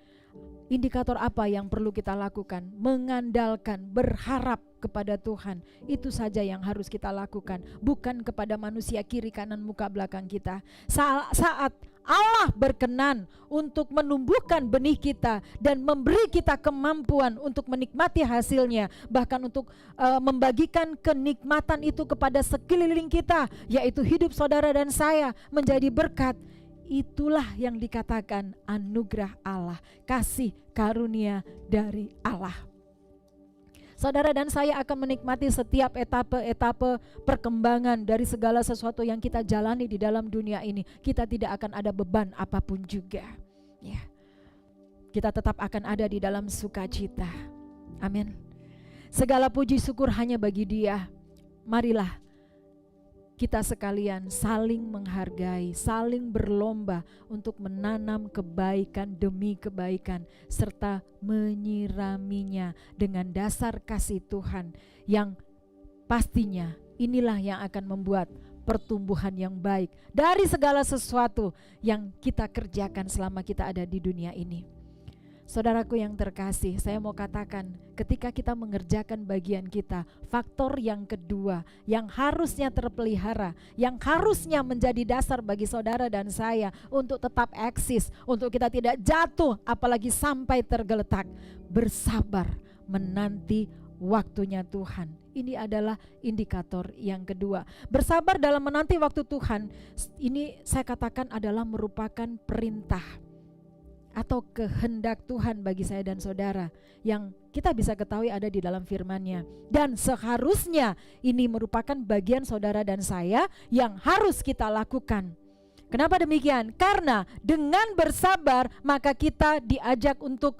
Indikator apa yang perlu kita lakukan? Mengandalkan, berharap kepada Tuhan. Itu saja yang harus kita lakukan, bukan kepada manusia kiri kanan muka belakang kita. Saat Allah berkenan untuk menumbuhkan benih kita dan memberi kita kemampuan untuk menikmati hasilnya, bahkan untuk membagikan kenikmatan itu kepada sekeliling kita, yaitu hidup saudara dan saya menjadi berkat. Itulah yang dikatakan anugerah Allah, kasih karunia dari Allah. Saudara dan saya akan menikmati setiap etape-etape perkembangan dari segala sesuatu yang kita jalani di dalam dunia ini. Kita tidak akan ada beban apapun juga. Ya. Kita tetap akan ada di dalam sukacita. Amin. Segala puji syukur hanya bagi Dia. Marilah kita sekalian saling menghargai, saling berlomba untuk menanam kebaikan demi kebaikan, serta menyiraminya dengan dasar kasih Tuhan yang pastinya inilah yang akan membuat pertumbuhan yang baik dari segala sesuatu yang kita kerjakan selama kita ada di dunia ini. Saudaraku yang terkasih, saya mau katakan, ketika kita mengerjakan bagian kita, faktor yang kedua yang harusnya terpelihara, yang harusnya menjadi dasar bagi saudara dan saya untuk tetap eksis, untuk kita tidak jatuh apalagi sampai tergeletak, bersabar menanti waktunya Tuhan. Ini adalah indikator yang kedua. Bersabar dalam menanti waktu Tuhan, ini saya katakan adalah merupakan perintah atau kehendak Tuhan bagi saya dan saudara yang kita bisa ketahui ada di dalam firman-Nya. Dan seharusnya ini merupakan bagian saudara dan saya yang harus kita lakukan. Kenapa demikian? Karena dengan bersabar maka kita diajak untuk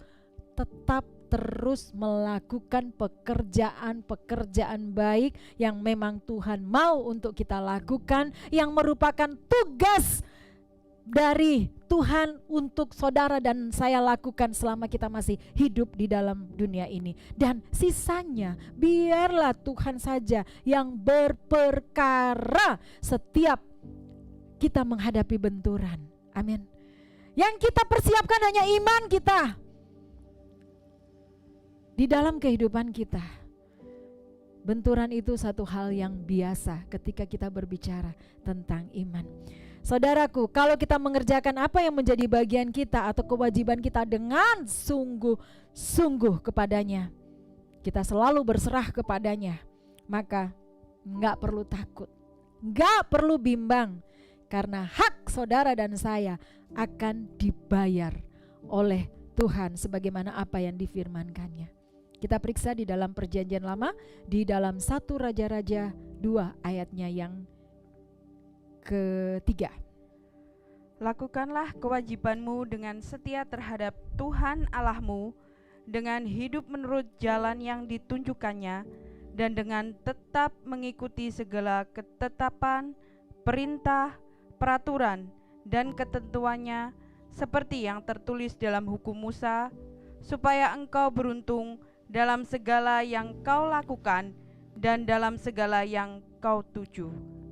tetap terus melakukan pekerjaan-pekerjaan baik yang memang Tuhan mau untuk kita lakukan, yang merupakan tugas dari Tuhan untuk saudara dan saya lakukan selama kita masih hidup di dalam dunia ini. Dan sisanya biarlah Tuhan saja yang berperkara setiap kita menghadapi benturan. Amin. Yang kita persiapkan hanya iman kita di dalam kehidupan kita. Benturan itu satu hal yang biasa ketika kita berbicara tentang iman. Saudaraku, kalau kita mengerjakan apa yang menjadi bagian kita atau kewajiban kita dengan sungguh-sungguh kepadanya, kita selalu berserah kepadanya, maka enggak perlu takut, enggak perlu bimbang, karena hak saudara dan saya akan dibayar oleh Tuhan sebagaimana apa yang difirmankannya. Kita periksa di dalam Perjanjian Lama, di dalam 1 Raja-Raja 2 ayatnya yang ketiga. Lakukanlah kewajibanmu dengan setia terhadap Tuhan Allahmu, dengan hidup menurut jalan yang ditunjukkannya, dan dengan tetap mengikuti segala ketetapan, perintah, peraturan, dan ketentuannya, seperti yang tertulis dalam hukum Musa, supaya engkau beruntung dalam segala yang kau lakukan dan dalam segala yang kau tuju.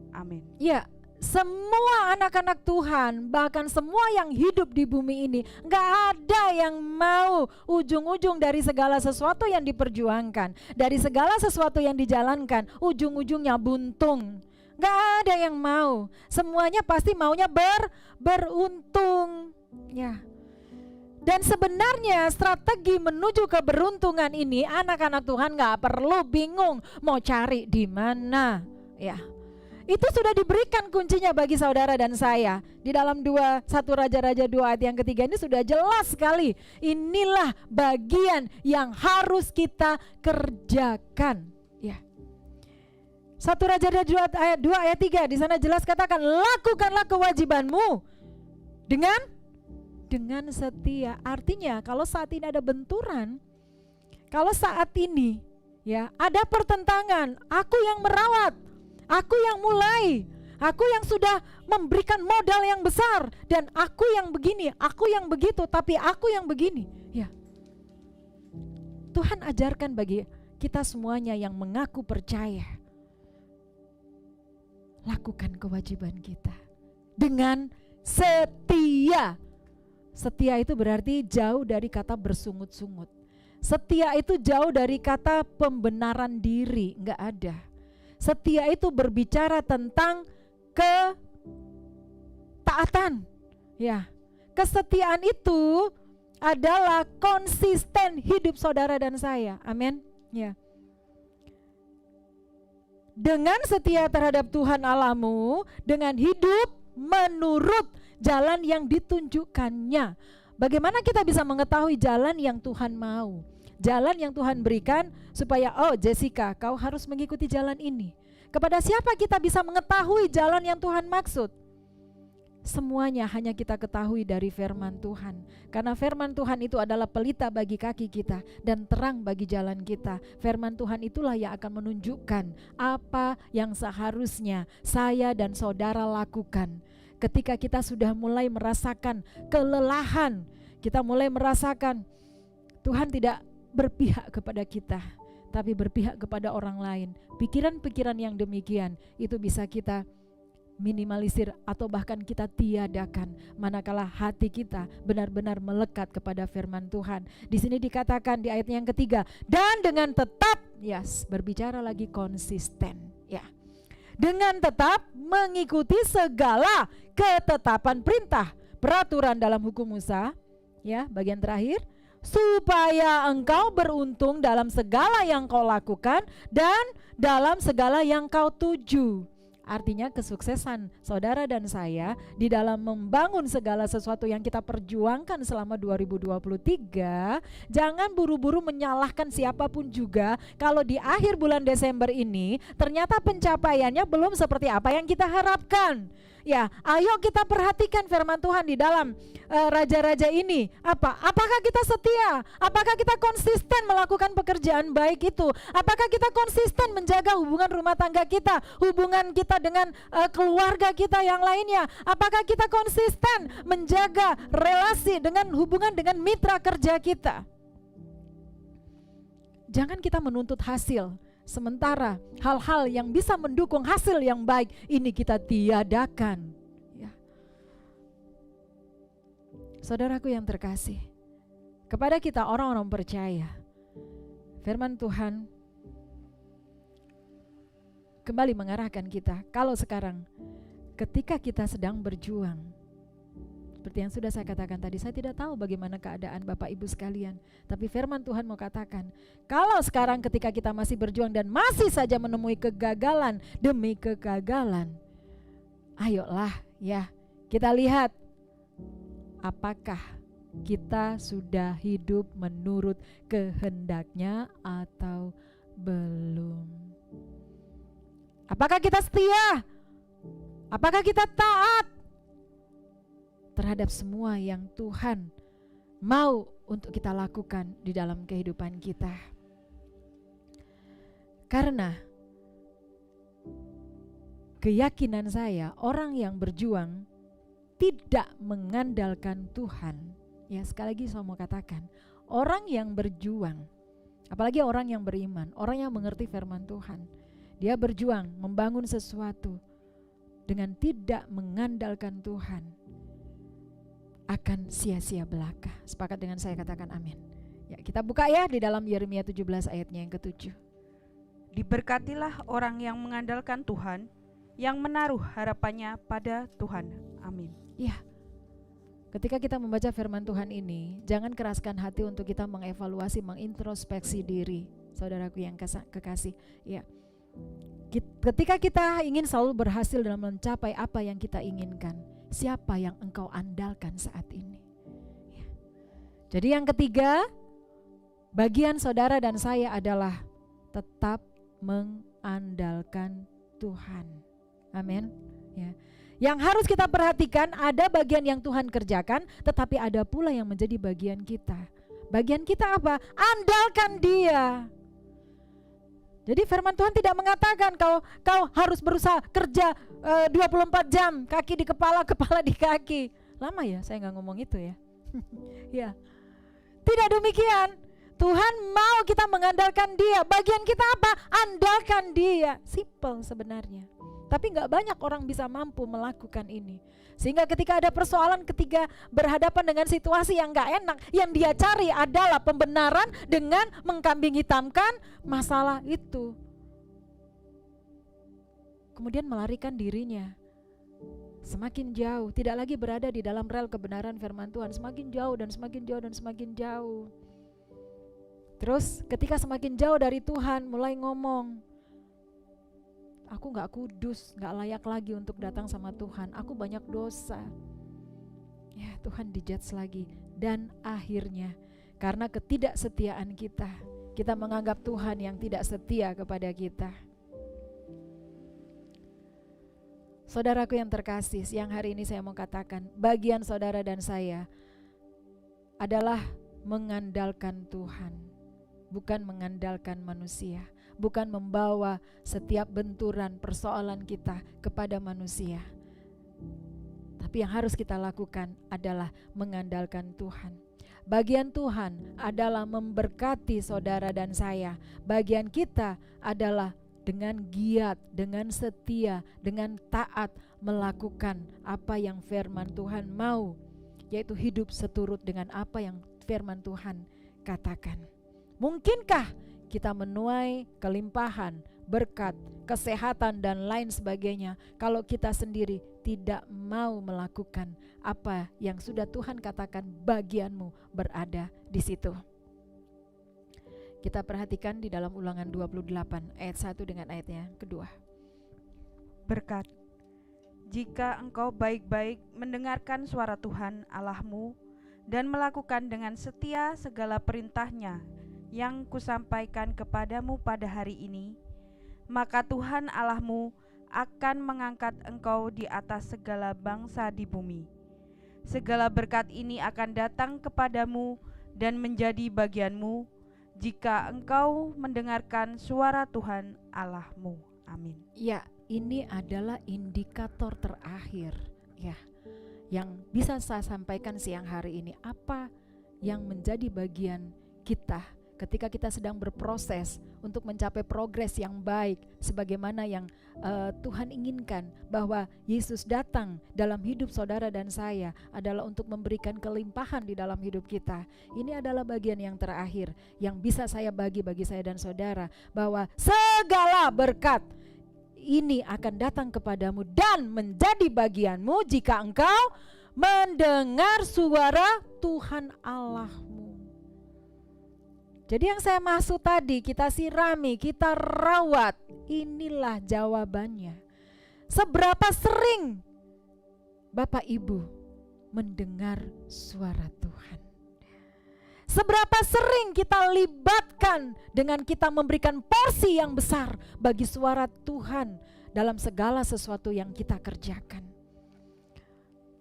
Amin. Ya, semua anak-anak Tuhan, bahkan semua yang hidup di bumi ini, gak ada yang mau ujung-ujung dari segala sesuatu yang diperjuangkan, dari segala sesuatu yang dijalankan, ujung-ujungnya buntung. Gak ada yang mau. Semuanya pasti maunya beruntung. Ya. Dan sebenarnya strategi menuju keberuntungan ini anak-anak Tuhan gak perlu bingung mau cari di mana. Ya. Itu sudah diberikan kuncinya bagi saudara dan saya. Di dalam 1 Raja-Raja 2 ayat yang ketiga ini sudah jelas sekali. Inilah bagian yang harus kita kerjakan. Ya. 1 Raja-Raja 2 ayat 3 di sana jelas katakan, lakukanlah kewajibanmu dengan setia. Artinya kalau saat ini ada benturan, kalau saat ini ya ada pertentangan, aku yang merawat, aku yang mulai, aku yang sudah memberikan modal yang besar, dan aku yang begini, aku yang begitu, tapi aku yang begini. Ya, Tuhan ajarkan bagi kita semuanya yang mengaku percaya, lakukan kewajiban kita dengan setia. Setia itu berarti jauh dari kata bersungut-sungut. Setia itu jauh dari kata pembenaran diri, enggak ada. Setia itu berbicara tentang ketaatan. Ya. Kesetiaan itu adalah konsisten hidup saudara dan saya. Amin. Ya. Dengan setia terhadap Tuhan Allahmu, dengan hidup menurut jalan yang ditunjukkannya. Bagaimana kita bisa mengetahui jalan yang Tuhan mau? Jalan yang Tuhan berikan supaya, oh Jessica, kau harus mengikuti jalan ini. Kepada siapa kita bisa mengetahui jalan yang Tuhan maksud? Semuanya hanya kita ketahui dari firman Tuhan. Karena firman Tuhan itu adalah pelita bagi kaki kita dan terang bagi jalan kita. Firman Tuhan itulah yang akan menunjukkan apa yang seharusnya saya dan saudara lakukan. Ketika kita sudah mulai merasakan kelelahan, kita mulai merasakan Tuhan tidak berpihak kepada kita, tapi berpihak kepada orang lain. Pikiran-pikiran yang demikian itu bisa kita minimalisir atau bahkan kita tiadakan manakala hati kita benar-benar melekat kepada firman Tuhan. Di sini dikatakan di ayat yang ketiga, dan dengan tetap, berbicara lagi konsisten, ya. Dengan tetap mengikuti segala ketetapan perintah, peraturan dalam hukum Musa, ya, bagian terakhir, supaya engkau beruntung dalam segala yang kau lakukan dan dalam segala yang kau tuju. Artinya kesuksesan saudara dan saya di dalam membangun segala sesuatu yang kita perjuangkan selama 2023, jangan buru-buru menyalahkan siapapun juga kalau di akhir bulan Desember ini ternyata pencapaiannya belum seperti apa yang kita harapkan. Ya, ayo kita perhatikan firman Tuhan di dalam raja-raja ini. Apakah kita setia? Apakah kita konsisten melakukan pekerjaan baik itu? Apakah kita konsisten menjaga hubungan rumah tangga kita, hubungan kita dengan keluarga kita yang lainnya? Apakah kita konsisten menjaga relasi dengan hubungan dengan mitra kerja kita? Jangan kita menuntut hasil, sementara hal-hal yang bisa mendukung hasil yang baik ini kita tiadakan, ya. Saudaraku yang terkasih, kepada kita orang-orang percaya, firman Tuhan kembali mengarahkan kita. Kalau sekarang ketika kita sedang berjuang, seperti yang sudah saya katakan tadi, saya tidak tahu bagaimana keadaan Bapak Ibu sekalian, tapi firman Tuhan mau katakan, kalau sekarang ketika kita masih berjuang dan masih saja menemui kegagalan demi kegagalan, ayolah ya, kita lihat apakah kita sudah hidup menurut kehendaknya atau belum. Apakah kita setia? Apakah kita taat terhadap semua yang Tuhan mau untuk kita lakukan di dalam kehidupan kita? Karena keyakinan saya, orang yang berjuang tidak mengandalkan Tuhan. Ya, sekali lagi saya mau katakan, orang yang berjuang, apalagi orang yang beriman, orang yang mengerti firman Tuhan, dia berjuang membangun sesuatu dengan tidak mengandalkan Tuhan, akan sia-sia belaka. Sepakat dengan saya, katakan amin. Ya, kita buka ya di dalam Yeremia 17 ayatnya yang ke-7. Diberkatilah orang yang mengandalkan Tuhan, yang menaruh harapannya pada Tuhan. Amin. Ya, ketika kita membaca firman Tuhan ini, jangan keraskan hati untuk kita mengevaluasi, mengintrospeksi diri, saudaraku yang kekasih. Ya, ketika kita ingin selalu berhasil dalam mencapai apa yang kita inginkan, siapa yang engkau andalkan saat ini? Ya. Jadi yang ketiga, bagian saudara dan saya adalah tetap mengandalkan Tuhan. Amin. Ya. Yang harus kita perhatikan, ada bagian yang Tuhan kerjakan, tetapi ada pula yang menjadi bagian kita. Bagian kita apa? Andalkan Dia. Jadi firman Tuhan tidak mengatakan kau harus berusaha kerja 24 jam, kaki di kepala, kepala di kaki. Lama ya saya nggak ngomong itu ya. Ya, tidak demikian. Tuhan mau kita mengandalkan Dia. Bagian kita apa? Andalkan Dia. Simple sebenarnya. Tapi nggak banyak orang bisa mampu melakukan ini. Sehingga ketika ada persoalan, ketika berhadapan dengan situasi yang nggak enak, yang dia cari adalah pembenaran dengan mengkambing hitamkan masalah itu. Kemudian melarikan dirinya semakin jauh, tidak lagi berada di dalam rel kebenaran firman Tuhan, semakin jauh dan semakin jauh dan semakin jauh. Terus ketika semakin jauh dari Tuhan, mulai ngomong, aku gak kudus, gak layak lagi untuk datang sama Tuhan, aku banyak dosa. Ya, Tuhan dijudge lagi. Dan akhirnya karena ketidaksetiaan kita, kita menganggap Tuhan yang tidak setia kepada kita. Saudaraku yang terkasih, siang hari ini saya mau katakan, bagian saudara dan saya adalah mengandalkan Tuhan, bukan mengandalkan manusia. Bukan membawa setiap benturan persoalan kita kepada manusia. Tapi yang harus kita lakukan adalah mengandalkan Tuhan. Bagian Tuhan adalah memberkati saudara dan saya. Bagian kita adalah dengan giat, dengan setia, dengan taat melakukan apa yang firman Tuhan mau, yaitu hidup seturut dengan apa yang firman Tuhan katakan. Mungkinkah kita menuai kelimpahan, berkat, kesehatan dan lain sebagainya kalau kita sendiri tidak mau melakukan apa yang sudah Tuhan katakan bagianmu berada di situ? Kita perhatikan di dalam Ulangan 28 ayat 1 dengan ayatnya kedua. Berkat, jika engkau baik-baik mendengarkan suara Tuhan Allahmu dan melakukan dengan setia segala perintahnya yang kusampaikan kepadamu pada hari ini, maka Tuhan Allahmu akan mengangkat engkau di atas segala bangsa di bumi. Segala berkat ini akan datang kepadamu dan menjadi bagianmu jika engkau mendengarkan suara Tuhan Allahmu. Amin. Ya, ini adalah indikator terakhir ya yang bisa saya sampaikan siang hari ini. Apa yang menjadi bagian kita ketika kita sedang berproses untuk mencapai progres yang baik sebagaimana yang Tuhan inginkan, bahwa Yesus datang dalam hidup saudara dan saya adalah untuk memberikan kelimpahan di dalam hidup kita. Ini adalah bagian yang terakhir yang bisa saya bagi saya dan saudara, bahwa segala berkat ini akan datang kepadamu dan menjadi bagianmu jika engkau mendengar suara Tuhan Allahmu. Jadi yang saya maksud tadi, kita sirami, kita rawat, inilah jawabannya. Seberapa sering Bapak Ibu mendengar suara Tuhan? Seberapa sering kita libatkan dengan kita memberikan porsi yang besar bagi suara Tuhan dalam segala sesuatu yang kita kerjakan?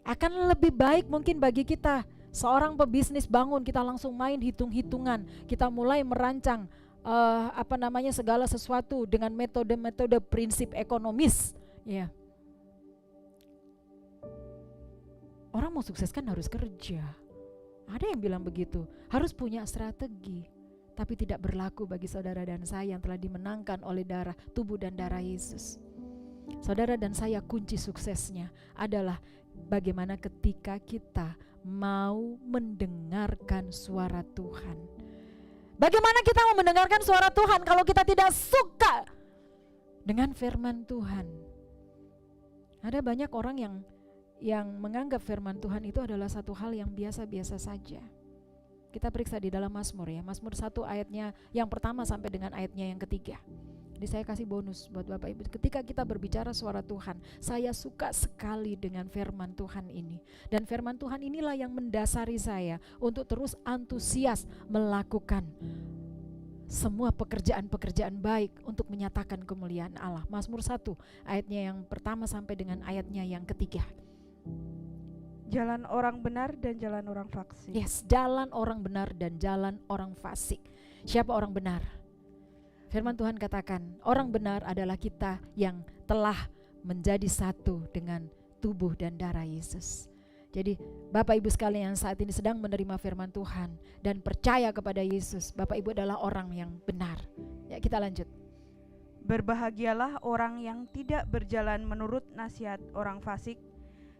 Akan lebih baik mungkin bagi kita, seorang pebisnis bangun, kita langsung main hitung-hitungan, kita mulai merancang segala sesuatu dengan metode-metode prinsip ekonomis. Ya, orang mau sukses kan harus kerja. Ada yang bilang begitu, harus punya strategi. Tapi tidak berlaku bagi saudara dan saya yang telah dimenangkan oleh darah, tubuh dan darah Yesus. Saudara dan saya, kunci suksesnya adalah bagaimana ketika kita mau mendengarkan suara Tuhan. Bagaimana kita mau mendengarkan suara Tuhan kalau kita tidak suka dengan firman Tuhan? Ada banyak orang yang menganggap firman Tuhan itu adalah satu hal yang biasa-biasa saja. Kita periksa di dalam Mazmur ya, Mazmur 1 ayatnya yang pertama sampai dengan ayatnya yang ketiga. Jadi saya kasih bonus buat Bapak Ibu. Ketika kita berbicara suara Tuhan, saya suka sekali dengan firman Tuhan ini. Dan firman Tuhan inilah yang mendasari saya untuk terus antusias melakukan semua pekerjaan-pekerjaan baik untuk menyatakan kemuliaan Allah. Mazmur 1 ayatnya yang pertama sampai dengan ayatnya yang ketiga. Jalan orang benar dan jalan orang fasik. Yes, jalan orang benar dan jalan orang fasik. Siapa orang benar? Firman Tuhan katakan, orang benar adalah kita yang telah menjadi satu dengan tubuh dan darah Yesus. Jadi Bapak Ibu sekalian yang saat ini sedang menerima firman Tuhan dan percaya kepada Yesus, Bapak Ibu adalah orang yang benar. Ya, kita lanjut. Berbahagialah orang yang tidak berjalan menurut nasihat orang fasik,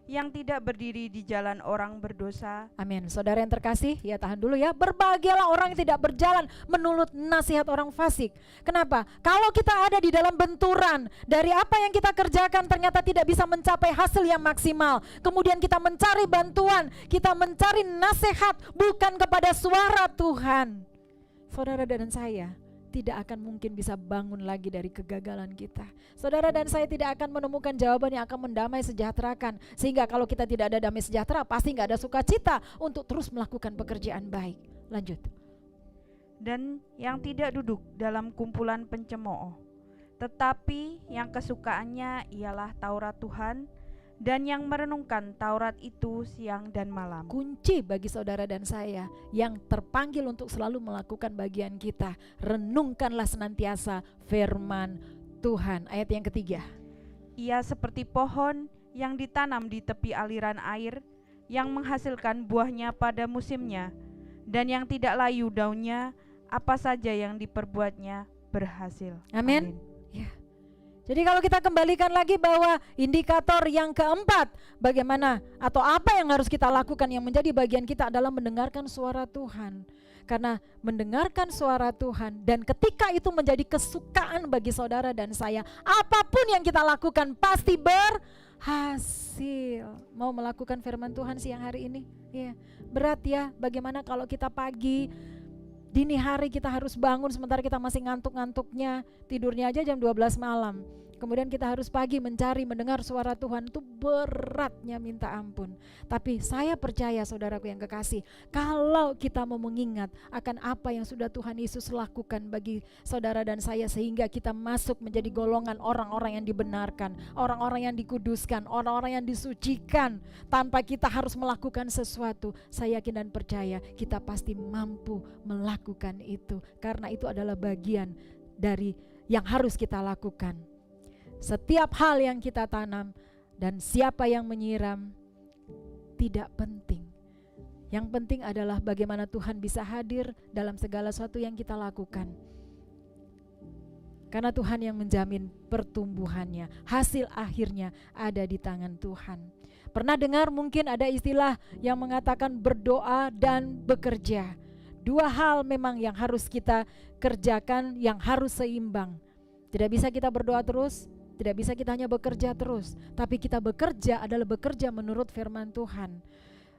yang tidak berdiri di jalan orang berdosa. Amin. Saudara yang terkasih, ya tahan dulu ya. Berbahagialah orang yang tidak berjalan menurut nasihat orang fasik. Kenapa? Kalau kita ada di dalam benturan dari apa yang kita kerjakan ternyata tidak bisa mencapai hasil yang maksimal. Kemudian kita mencari bantuan, kita mencari nasihat bukan kepada suara Tuhan. Saudara dan saya tidak akan mungkin bisa bangun lagi dari kegagalan kita. Saudara dan saya tidak akan menemukan jawaban yang akan mendamai sejahterakan. Sehingga kalau kita tidak ada damai sejahtera, pasti nggak ada sukacita untuk terus melakukan pekerjaan baik. Lanjut. Dan yang tidak duduk dalam kumpulan pencemooh, tetapi yang kesukaannya ialah Taurat Tuhan, dan yang merenungkan Taurat itu siang dan malam. Kunci bagi saudara dan saya yang terpanggil untuk selalu melakukan bagian kita, renungkanlah senantiasa firman Tuhan. Ayat yang ketiga. Ia seperti pohon yang ditanam di tepi aliran air, yang menghasilkan buahnya pada musimnya, dan yang tidak layu daunnya, apa saja yang diperbuatnya berhasil. Amin. Ya. Jadi kalau kita kembalikan lagi bahwa indikator yang keempat, bagaimana atau apa yang harus kita lakukan yang menjadi bagian kita adalah mendengarkan suara Tuhan. Karena mendengarkan suara Tuhan dan ketika itu menjadi kesukaan bagi saudara dan saya, apapun yang kita lakukan pasti berhasil. Mau melakukan firman Tuhan siang hari ini? Ya, berat ya. Bagaimana kalau kita pagi, dini hari kita harus bangun sementara kita masih ngantuk-ngantuknya, tidurnya aja jam 12 malam. Kemudian kita harus pagi mencari, mendengar suara Tuhan, itu beratnya minta ampun. Tapi saya percaya saudaraku yang kekasih, kalau kita mau mengingat akan apa yang sudah Tuhan Yesus lakukan bagi saudara dan saya, sehingga kita masuk menjadi golongan orang-orang yang dibenarkan, orang-orang yang dikuduskan, orang-orang yang disucikan, tanpa kita harus melakukan sesuatu. Saya yakin dan percaya kita pasti mampu melakukan itu, karena itu adalah bagian dari yang harus kita lakukan. Setiap hal yang kita tanam dan siapa yang menyiram tidak penting. Yang penting adalah bagaimana Tuhan bisa hadir dalam segala sesuatu yang kita lakukan. Karena Tuhan yang menjamin pertumbuhannya, hasil akhirnya ada di tangan Tuhan. Pernah dengar mungkin ada istilah yang mengatakan berdoa dan bekerja. Dua hal memang yang harus kita kerjakan, yang harus seimbang. Tidak bisa kita berdoa terus, tidak bisa kita hanya bekerja terus, tapi kita bekerja adalah bekerja menurut firman Tuhan.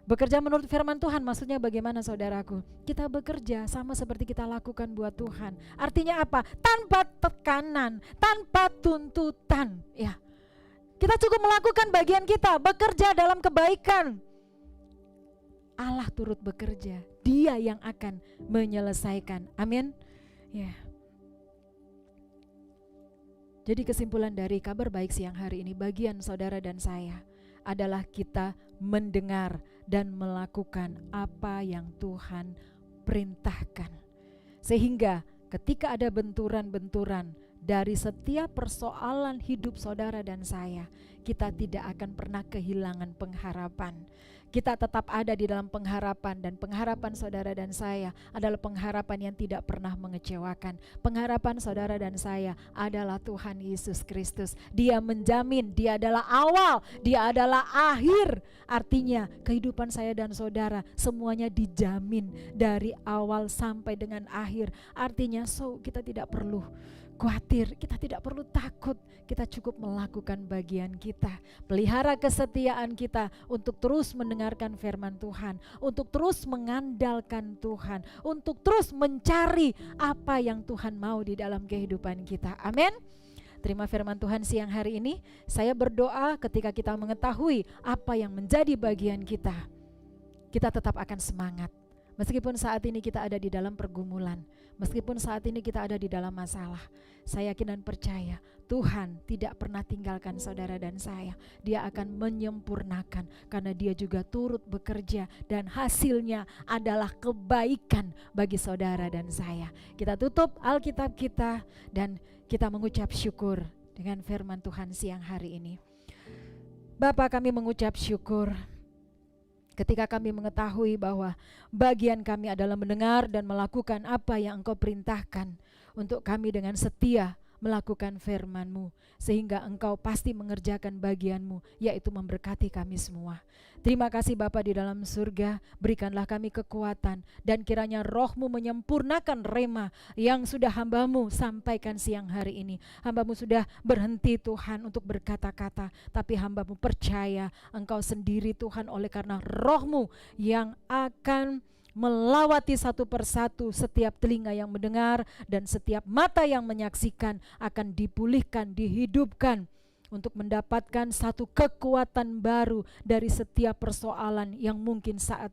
Bekerja menurut firman Tuhan maksudnya bagaimana saudaraku? Kita bekerja sama seperti kita lakukan buat Tuhan. Artinya apa? Tanpa tekanan, tanpa tuntutan. Ya, kita cukup melakukan bagian kita, bekerja dalam kebaikan. Allah turut bekerja, Dia yang akan menyelesaikan. Amin. Ya. Jadi kesimpulan dari kabar baik siang hari ini bagian saudara dan saya adalah kita mendengar dan melakukan apa yang Tuhan perintahkan. Sehingga ketika ada benturan-benturan dari setiap persoalan hidup saudara dan saya, kita tidak akan pernah kehilangan pengharapan. Kita tetap ada di dalam pengharapan, dan pengharapan saudara dan saya adalah pengharapan yang tidak pernah mengecewakan. Pengharapan saudara dan saya adalah Tuhan Yesus Kristus. Dia menjamin, Dia adalah awal, Dia adalah akhir. Artinya kehidupan saya dan saudara semuanya dijamin dari awal sampai dengan akhir. Artinya kita tidak perlu khawatir, kita tidak perlu takut, kita cukup melakukan bagian kita. Pelihara kesetiaan kita untuk terus mendengarkan firman Tuhan, untuk terus mengandalkan Tuhan, untuk terus mencari apa yang Tuhan mau di dalam kehidupan kita. Amin. Terima firman Tuhan siang hari ini. Saya berdoa ketika kita mengetahui apa yang menjadi bagian kita, kita tetap akan semangat. Meskipun saat ini kita ada di dalam pergumulan, meskipun saat ini kita ada di dalam masalah, saya yakin dan percaya Tuhan tidak pernah tinggalkan saudara dan saya. Dia akan menyempurnakan karena Dia juga turut bekerja dan hasilnya adalah kebaikan bagi saudara dan saya. Kita tutup Alkitab kita dan kita mengucap syukur dengan firman Tuhan siang hari ini. Bapa, kami mengucap syukur ketika kami mengetahui bahwa bagian kami adalah mendengar dan melakukan apa yang Engkau perintahkan untuk kami dengan setia melakukan firman-Mu, sehingga Engkau pasti mengerjakan bagian-Mu, yaitu memberkati kami semua. Terima kasih Bapa di dalam surga, berikanlah kami kekuatan, dan kiranya Roh-Mu menyempurnakan rema yang sudah hamba-Mu sampaikan siang hari ini. Hamba-Mu sudah berhenti Tuhan untuk berkata-kata, tapi hamba-Mu percaya Engkau sendiri Tuhan, oleh karena Roh-Mu yang akan melawati satu persatu setiap telinga yang mendengar dan setiap mata yang menyaksikan, akan dipulihkan, dihidupkan untuk mendapatkan satu kekuatan baru dari setiap persoalan yang mungkin saat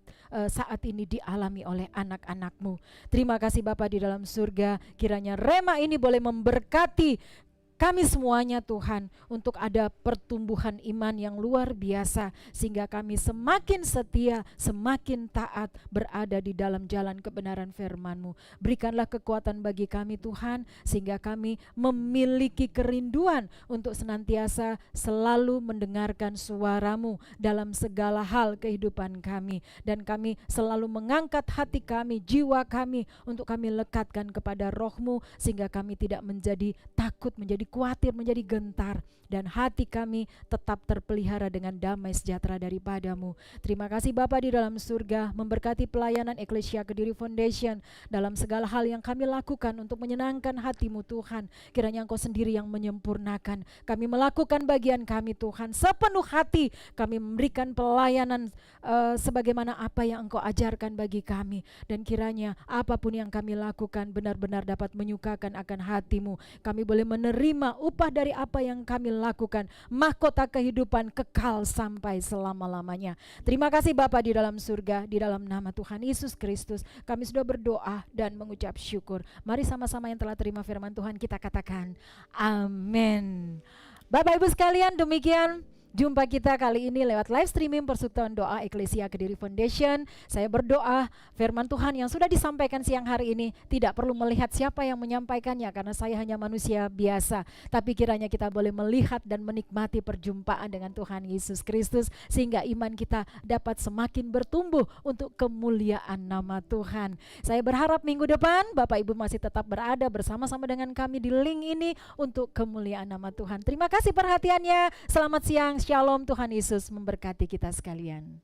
ini dialami oleh anak-anak-Mu. Terima kasih Bapa di dalam surga, kiranya rema ini boleh memberkati kami semuanya Tuhan, untuk ada pertumbuhan iman yang luar biasa, sehingga kami semakin setia, semakin taat berada di dalam jalan kebenaran firman-Mu. Berikanlah kekuatan bagi kami Tuhan, sehingga kami memiliki kerinduan untuk senantiasa selalu mendengarkan suara-Mu dalam segala hal kehidupan kami. Dan kami selalu mengangkat hati kami, jiwa kami, untuk kami lekatkan kepada Roh-Mu, sehingga kami tidak menjadi takut, menjadi khawatir, menjadi gentar, dan hati kami tetap terpelihara dengan damai sejahtera daripada-Mu. Terima kasih Bapa di dalam surga, memberkati pelayanan Eklesia Kediri Foundation dalam segala hal yang kami lakukan untuk menyenangkan hati-Mu Tuhan. Kiranya Engkau sendiri yang menyempurnakan. Kami melakukan bagian kami Tuhan, sepenuh hati kami memberikan pelayanan sebagaimana apa yang Engkau ajarkan bagi kami. Dan kiranya apapun yang kami lakukan benar-benar dapat menyukakan akan hati-Mu. Kami boleh menerima upah dari apa yang kami lakukan, mahkota kehidupan kekal sampai selama-lamanya. Terima kasih Bapa di dalam surga, di dalam nama Tuhan Yesus Kristus kami sudah berdoa dan mengucap syukur. Mari sama-sama yang telah terima firman Tuhan kita katakan amin. Bapak Ibu sekalian, demikian jumpa kita kali ini lewat live streaming Persekutuan Doa Eklesia Kediri Foundation. Saya berdoa firman Tuhan yang sudah disampaikan siang hari ini tidak perlu melihat siapa yang menyampaikannya, karena saya hanya manusia biasa. Tapi kiranya kita boleh melihat dan menikmati perjumpaan dengan Tuhan Yesus Kristus, sehingga iman kita dapat semakin bertumbuh untuk kemuliaan nama Tuhan. Saya berharap minggu depan Bapak Ibu masih tetap berada bersama-sama dengan kami di link ini untuk kemuliaan nama Tuhan. Terima kasih perhatiannya. Selamat siang. Shalom, Tuhan Yesus memberkati kita sekalian.